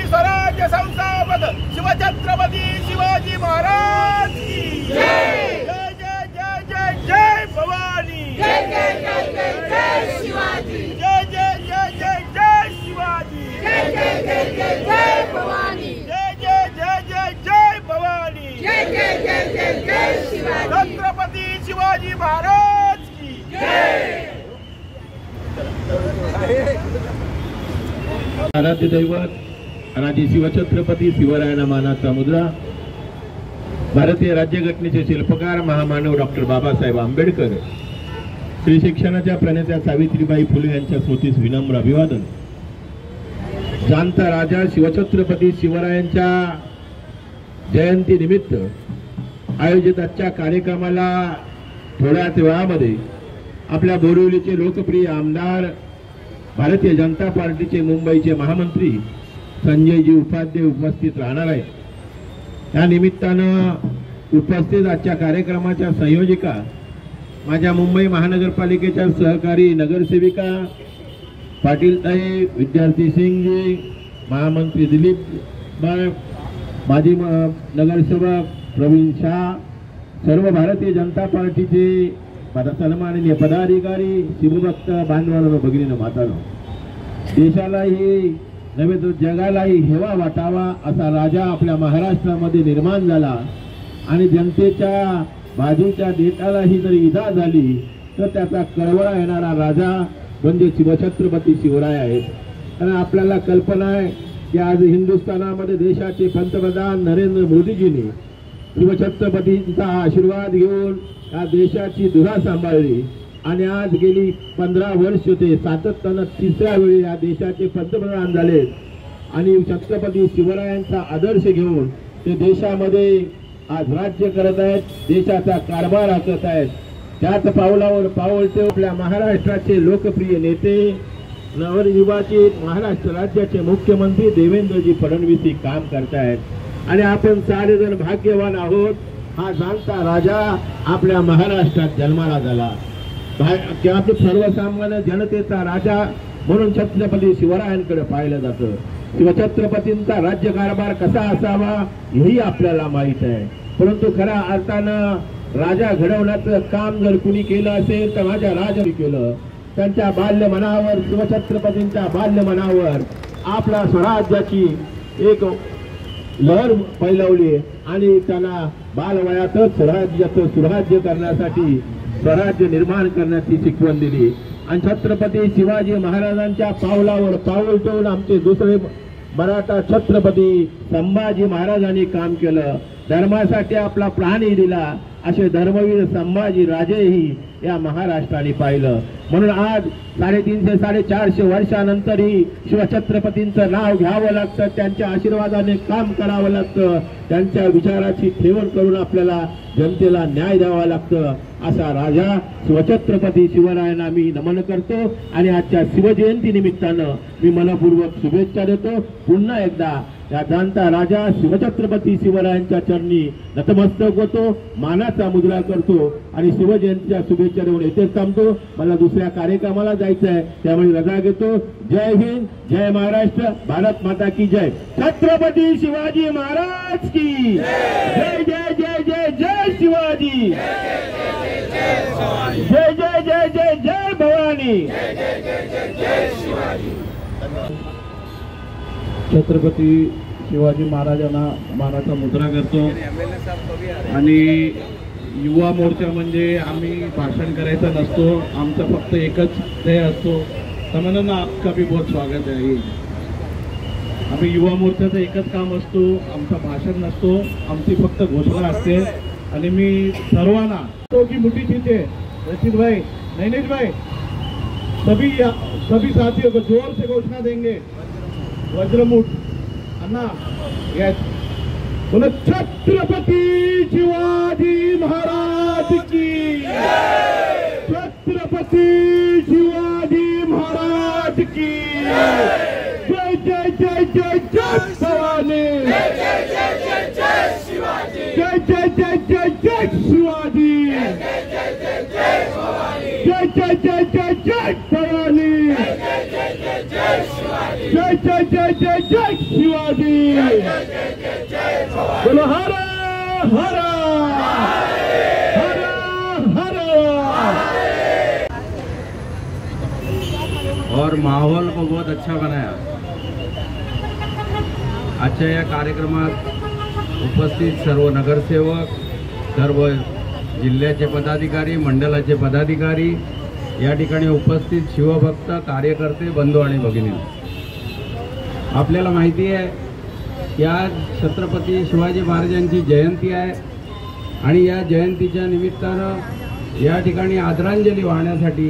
स्वराज्य संस्थापक शिवछत्रपती शिवाजी महाराज की जय। जय जय जय जय जय भवानी। जय जय जय जय जय शिवाजी। जय जय जय जय जय शिवाजी। जय जय जय जय जय भवानी। जय जय जय जय जय भवानी। जय जय जय जय जय शिवाजी। छत्रपती शिवाजी महाराज की जय। आराध्य दैवत राजे शिवछत्रपती शिवरायांना मानाचा मुद्रा, भारतीय राज्यघटनेचे शिल्पकार महामानव डॉक्टर बाबासाहेब आंबेडकर, श्री शिक्षणाच्या प्रणेत्या सावित्रीबाई फुले यांच्या स्मृतीस विनम्र अभिवादन। जाणता राजा शिवछत्रपती शिवरायांच्या जयंती निमित्त आयोजित आजच्या कार्यक्रमाला थोड्याच वेळामध्ये आपल्या बोरिवलीचे लोकप्रिय आमदार, भारतीय जनता पार्टीचे मुंबईचे महामंत्री संजयजी उपाध्याय उपस्थित राहणार आहेत। त्या निमित्तानं उपस्थित आजच्या कार्यक्रमाच्या संयोजिका, माझ्या मुंबई महानगरपालिकेच्या सहकारी नगरसेविका पाटीलताई, विद्यार्थी सिंगजी, महामंत्री दिलीप बाळ, माजी नगरसेवक प्रवीण शाह, सर्व भारतीय जनता पार्टीचे सन्माननीय पदाधिकारी, शिवभक्त बांधवांनो, भगिनींनो, मातांनो, देशालाही नव्हे तर जगालाही हेवा वाटावा असा राजा आपल्या महाराष्ट्रामध्ये निर्माण झाला आणि जनतेच्या बाजूच्या देशालाही जरी इजा झाली तर त्याचा कळवळा येणारा राजा म्हणजे शिवछत्रपती शिवराय आहेत। कारण आपल्याला कल्पना आहे की आज हिंदुस्थानामध्ये देशाचे पंतप्रधान नरेंद्र मोदीजींनी शिवछत्रपतींचा आशीर्वाद घेऊन या देशाची धुरा सांभाळली आणि आज गेली 15 वर्ष ते सातत्यानं तिसऱ्या वेळी या देशाचे पंतप्रधान झाले आणि छत्रपती शिवरायांचा आदर्श घेऊन ते देशामध्ये आज राज्य करत आहेत, देशाचा कारभार आखत आहेत। त्याच पावलावर पाऊल ठेवून आपल्या महाराष्ट्राचे लोकप्रिय नेते, नवनिर्वाचित महाराष्ट्र राज्याचे मुख्यमंत्री देवेंद्रजी फडणवीस ही काम करतायत आणि आपण सारेजण भाग्यवान आहोत। हा जाणता राजा आपल्या महाराष्ट्रात जन्माला झाला, आपल्या सर्वसामान्य जनतेचा राजा म्हणून छत्रपती शिवरायांकडे पाहिलं जातं। शिवछत्रपतींचा राज्यकारभार कसा असावा हेही आपल्याला माहित आहे, परंतु खऱ्या अर्थानं राजा घडवण्याचं काम जर कुणी केलं असेल तर माझ्या राजाने केलं। त्यांच्या बाल्य मनावर, शिवछत्रपतींच्या बाल्य मनावर आपल्या स्वराज्याची एक लहर फैलवली आणि त्यांना बालवयातच स्वराज्याचं सुराज्य करण्यासाठी, स्वराज्य निर्माण करण्याची शिकवण दिली आणि छत्रपती शिवाजी महाराजांच्या पावलावर पाऊल ठेवून आमचे दुसरे मराठा छत्रपती संभाजी महाराजांनी काम केलं, धर्मासाठी आपला प्राणही दिला असे धर्मवीर संभाजी राजेही या महाराष्ट्राने पाहिलं। म्हणून आज 350-450 वर्षानंतरही शिवछत्रपतींचं नाव घ्यावं लागतं, त्यांच्या आशीर्वादाने काम करावं लागतं, त्यांच्या विचाराची ठेवण करून आपल्याला जनतेला न्याय द्यावा लागतं। असा राजा शिवछत्रपती शिवरायांना मी नमन करतो आणि आजच्या शिवजयंती निमित्तानं मी मनपूर्वक शुभेच्छा देतो। पुन्हा एकदा या जाणता राजा शिवछत्रपती शिवरायांच्या चरणी नतमस्तक होतो, मानाचा मुद्रा करतो आणि शिवजयंतीच्या शुभेच्छा देऊन येथेच थांबतो। मला दुसऱ्या कार्यक्रमाला जायचं आहे, त्यामुळे रजा घेतो। जय हिंद, जय महाराष्ट्र, भारत माता की जय, छत्रपती शिवाजी महाराज की जय। जय जय जय जय शिवाजी, जय जय जय जय जय भवानी। छत्रपती शिवाजी महाराजांना मानाचा मुद्रा करतो आणि युवा मोर्चा म्हणजे आम्ही भाषण करायचं नसतो, आमचं फक्त एकच ध्येय असतो, समजांना आपका भी बहुत स्वागत आहे। आम्ही युवा मोर्चाचं एकच काम असतो, आमचं भाषण नसतो, आमची फक्त घोषणा असते आणि मी सर्वांना तो की मुठी छीते रशीद भाई, नैनेश भाई, सभी साथियों को जोर से घोषणा देंगे, वज्रमुठ अन्ना, यस, बोलो छत्रपती शिवाजी महाराज की, छत्रपती शिवाजी महाराज की, जय जय जय जय जय भवानी, जय जय जय जय जय शिवाजी, जय जय जय जय जय जय जय भवानी, जय जय जय जय जय शिवाजी, बोलो हर हर हर हर। और माहौल को बहुत अच्छा बनाया। आजच्या या कार्यक्रमात उपस्थित सर्व नगरसेवक, सर्व जिल्ह्याचे पदाधिकारी, मंडळाचे पदाधिकारी, या ठिकाणी उपस्थित शिवभक्त, कार्यकर्ते, बंधू आणि भगिनी, आपल्याला माहिती आहे की आज छत्रपती शिवाजी महाराजांची जयंती आहे आणि या जयंतीच्या निमित्तानं या ठिकाणी आदरांजली वाहण्यासाठी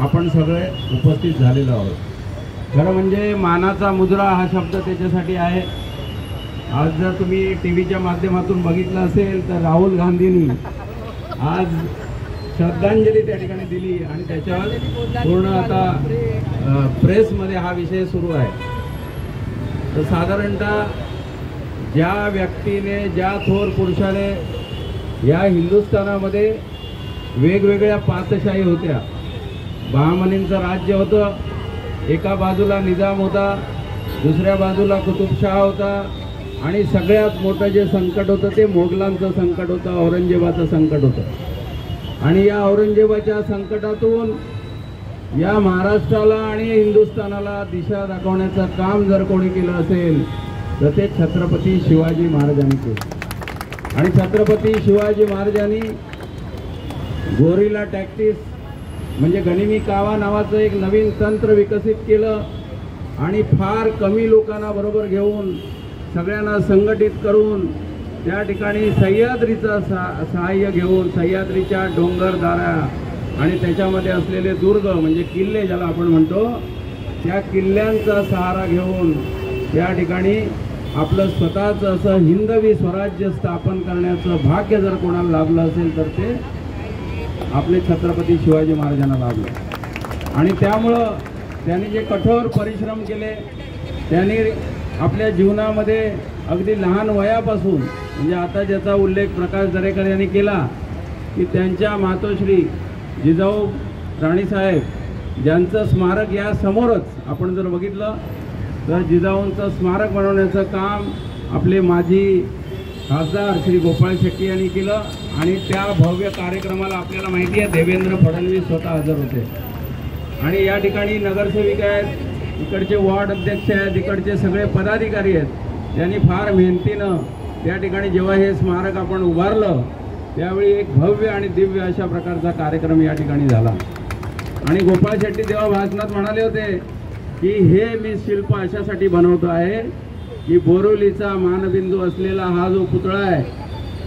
आपण सगळे उपस्थित झालेलो आहोत। खरं म्हणजे मानाचा मुजरा हा शब्द त्याच्यासाठी आहे। आज जर तुम्ही टीव्हीच्या माध्यमातून बघितलं असेल तर राहुल गांधींनी आज श्रद्धांजली त्या ठिकाणी दिली आणि त्याच्यावर पूर्ण आता प्रेसमध्ये हा विषय सुरू आहे। तर साधारणतः ज्या व्यक्तीने, ज्या थोर पुरुषाने या हिंदुस्थानामध्ये वेगवेगळ्या पातशाही होत्या, बहामनींचं राज्य होतं, एका बाजूला निजाम होता, दुसऱ्या बाजूला कुतुबशाह होता आणि सगळ्यात मोठं जे संकट होतं ते मोगलांचं संकट होतं, औरंगजेबाचं संकट होतं। आणि या औरंगजेबाच्या संकटातून या महाराष्ट्राला आणि हिंदुस्थानाला दिशा दाखवण्याचं काम जर कोणी केलं असेल तर ते छत्रपती शिवाजी महाराजांनी केलं। आणि छत्रपती शिवाजी महाराजांनी गोरिला टॅक्टिस म्हणजे गनिमी कावा नावाचं एक नवीन तंत्र विकसित केलं आणि फार कमी लोकांना बरोबर घेऊन, सगळ्यांना संघटित करून त्या ठिकाणी सह्याद्रीचं सहाय्य घेऊन, सह्याद्रीच्या डोंगरदऱ्या आणि त्याच्यामध्ये असलेले दुर्ग म्हणजे किल्ले ज्याला आपण म्हणतो, त्या किल्ल्यांचा सहारा घेऊन त्या ठिकाणी आपलं स्वतःचं असं हिंदवी स्वराज्य स्थापन करण्याचं भाग्य जर कोणाला लाभलं असेल तर ते आपले छत्रपती शिवाजी महाराजांना लाभलं। आणि त्यामुळं त्यांनी जे कठोर परिश्रम केले, त्यांनी आपल्या जीवनामध्ये अगदी लहान वयापासून, म्हणजे आता ज्याचा उल्लेख प्रकाश दरेकर यांनी केला की त्यांच्या मातोश्री जिजाऊ राणीसाहेब ज्यांचं स्मारक या समोरच आपण जर बघितलं तर जिजाऊंचं स्मारक बनवण्याचं काम आपले माजी खासदार श्री गोपाळ शेट्टी यांनी केलं आणि त्या भव्य कार्यक्रमाला आपल्याला माहिती आहे देवेंद्र फडणवीस स्वतः हजर होते। आणि या ठिकाणी नगरसेविका आहेत, इकडचे वॉर्ड अध्यक्ष आहेत, इकडचे सगळे पदाधिकारी आहेत, त्यांनी फार मेहनतीनं त्या ठिकाणी जेव्हा हे स्मारक आपण उभारलं त्यावेळी एक भव्य आणि दिव्य अशा प्रकारचा कार्यक्रम या ठिकाणी झाला। आणि गोपाळ शेट्टी तेव्हा भाषणात म्हणाले होते की हे मी शिल्प अशासाठी बनवतो आहे की बोरिवलीचा मानबिंदू असलेला हा जो पुतळा आहे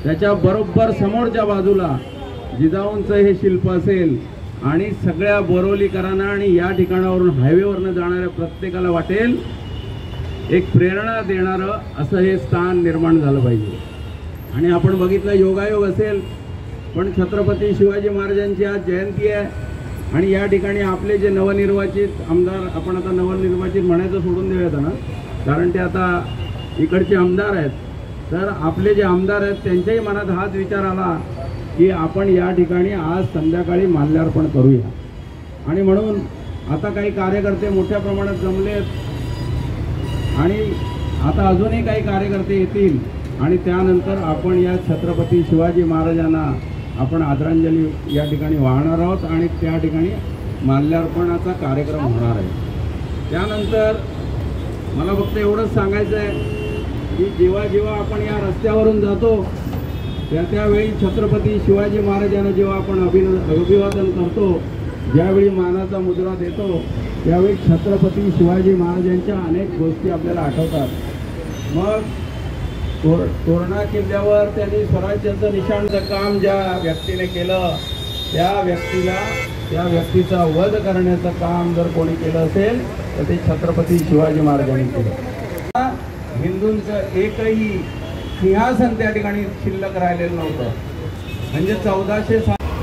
त्याच्या बरोबर समोरच्या बाजूला जिजाऊंचं हे शिल्प असेल आणि सगळ्या बोरिवलीकरांना आणि या ठिकाणावरून हायवेवरनं जाणाऱ्या प्रत्येकाला वाटेल एक प्रेरणा देणारं असं हे स्थान निर्माण झालं पाहिजे। आणि आपण बघितलं योगायोग असेल पण छत्रपती शिवाजी महाराजांची आज जयंती आहे आणि या ठिकाणी आपले जे नवनिर्वाचित आमदार, आपण आता नवनिर्वाचित म्हणायचं सोडून देऊयात ना, कारण ते आता इकडचे आमदार आहेत, तर आपले जे आमदार आहेत त्यांच्याही मनात हाच विचार आला की आपण या ठिकाणी आज संध्याकाळी माल्यार्पण करूया। आणि म्हणून आता काही कार्यकर्ते मोठ्या प्रमाणात जमलेत आणि आता अजूनही काही कार्यकर्ते येतील आणि त्यानंतर आपण या छत्रपती शिवाजी महाराजांना आपण आदरांजली या ठिकाणी वाहणार आहोत आणि त्या ठिकाणी माल्यार्पणाचा कार्यक्रम होणार आहे। त्यानंतर मला फक्त एवढंच सांगायचं आहे की जेव्हा जेव्हा आपण या रस्त्यावरून जातो त्यावेळी छत्रपती शिवाजी महाराजांना जेव्हा आपण अभिवादन करतो, ज्यावेळी मानाचा मुद्रा देतो त्यावेळी छत्रपती शिवाजी महाराजांच्या अनेक गोष्टी आपल्याला आठवतात। मग तोरणा किल्ल्यावर त्यांनी स्वराज्याचं निशाणचं काम ज्या व्यक्तीने केलं त्या व्यक्तीचा वध करण्याचं काम जर कोणी केलं असेल तर ते छत्रपती शिवाजी महाराजांनी केलं। हिंदूंचं एकही सिंहासन त्या ठिकाणी शिल्लक राहिलेलं नव्हतं, म्हणजे 1400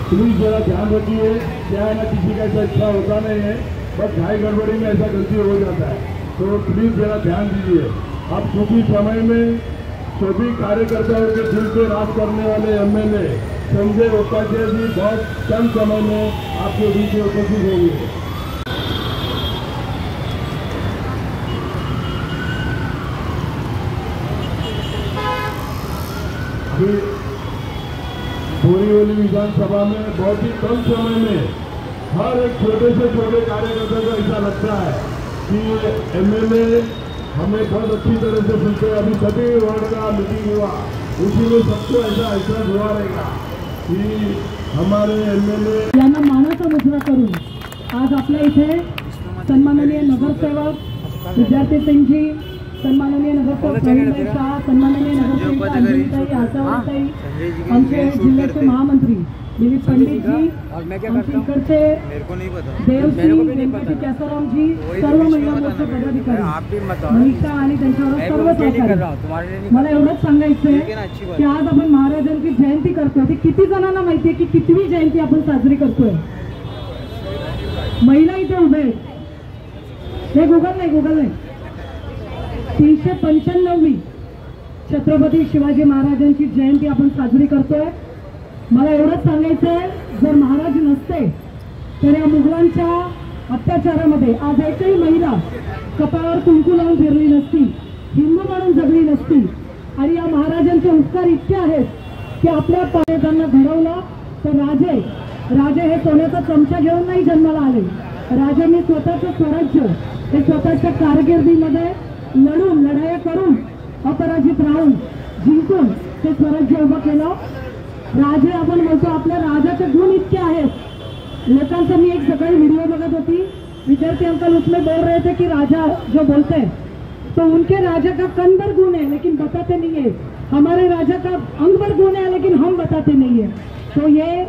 प्लीज जरा ध्यान रखिए, क्या है ना किसी का ऐसा इच्छा होता नहीं है, बस घाई गड़बड़ी में ऐसा गलती हो जाता है, तो प्लीज जरा ध्यान दीजिए। अब चूंकि समय में सभी कार्यकर्ताओं के दिल पे राज करने वाले एमएलए संजय उपाध्याय जी बहुत कम समय में आपके बीच में उपस्थित होंगे। अभी बोरीवली विधानसभा में बहुत ही कम समय में हर एक छोटे से छोटे कार्यकर्ता को ऐसा लगता है कि एमएलए हमें बहुत अच्छी तरह से सुनते हैं। अभी सभी वार्ड का मीटिंग हुआ, उसी में सबको ऐसा एहसास हुआ रहेगा कि हमारे एमएलए यांना मानाचा मुजरा करून आज आपल्या इथे सन्माननीय नगरसेवक विद्यार्थी सिंगजी, सन्माननीय नगरसेवक प्रवीणभाई शाह, सन्माननीय नगरसेवक अंजलीताई आसावरताई, आमचे जिल्ह्याचे महामंत्री दिलीप पंडितजी, आमचे इकडचे देवजी, गणपती कॅसारामजी, सर्व महिला मोर्चा पदाधिकारी, मनीषा आणि त्यांच्यावर सर्व सहकारी, मला एवढंच सांगायचंय की आज आपण महाराजांची जयंती करतोय। ती किती जणांना माहितीये की कितवी जयंती आपण साजरी करतोय? महिला इथे उभे हे गुगल नाही 395वी छत्रपती शिवाजी महाराजांची जयंती आपण साजरी करतोय। मला एवढंच सांगायचंय, जर महाराज नसते तर या मुघलांच्या अत्याचारामध्ये आज एकही महिला कपाळावर कुंकू लावून फिरली नसती, हिंदू म्हणून जगली नसती। आणि या महाराजांचे उपकार इतके आहेत की आपल्या पालकांना घडवलं तर राजे हे सोन्याचा चमचा घेऊन नाही जन्माला आले। राजांनी स्वतःचं स्वराज्य हे स्वतःच्या कारकिर्दीमध्ये लढाया करून अपराजित राहून जिंकून ते स्वराज्य उभं केलं। राजे आपण म्हणतो, आपल्या राजाचे गुण इतके आहेत लोकांचा। मी एक सकाळी व्हिडिओ बघत होती, विद्यार्थी अंकल उसमें बोल रहे थे कि राजा जो बोलते हैं तो उनके राजा का कन भर गुण है लेकिन बताते नहीं है, हमारे राजा का अंग भर गुण है लेकिन हम बताते नहीं है। तो ये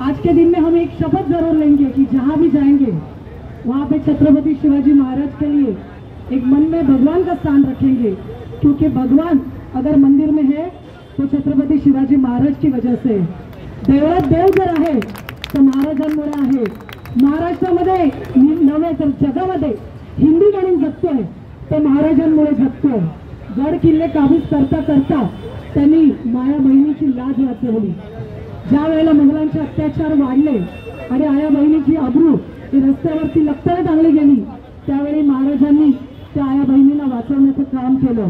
आज के दिन में हम एक शपथ जरूर लेंगे कि जहाँ भी जाएंगे वहाँ पे छत्रपति शिवाजी महाराज के लिए एक मन में भगवान का स्थान रखेंगे, क्योंकि भगवान अगर मंदिर में है तो छत्रपती शिवाजी महाराज की वजह से। देवळात देव जर आहे तर महाराजांमुळे आहे। महाराष्ट्रामध्ये नव्हे तर जगामध्ये हिंदू म्हणून जगतोय तर महाराजांमुळे जगतोय। गड किल्ले काबीज करता करता त्यांनी माया बहिणीची लाज वाचवली। ज्या वेळेला मुघलांचे अत्याचार वाढले आणि आया बहिणीची अब्रू ही रस्त्यावरती लक्तरे टांगली गेली, त्यावेळी महाराजांनी त्या आया बहिणींना वाचवण्याचं काम केलं।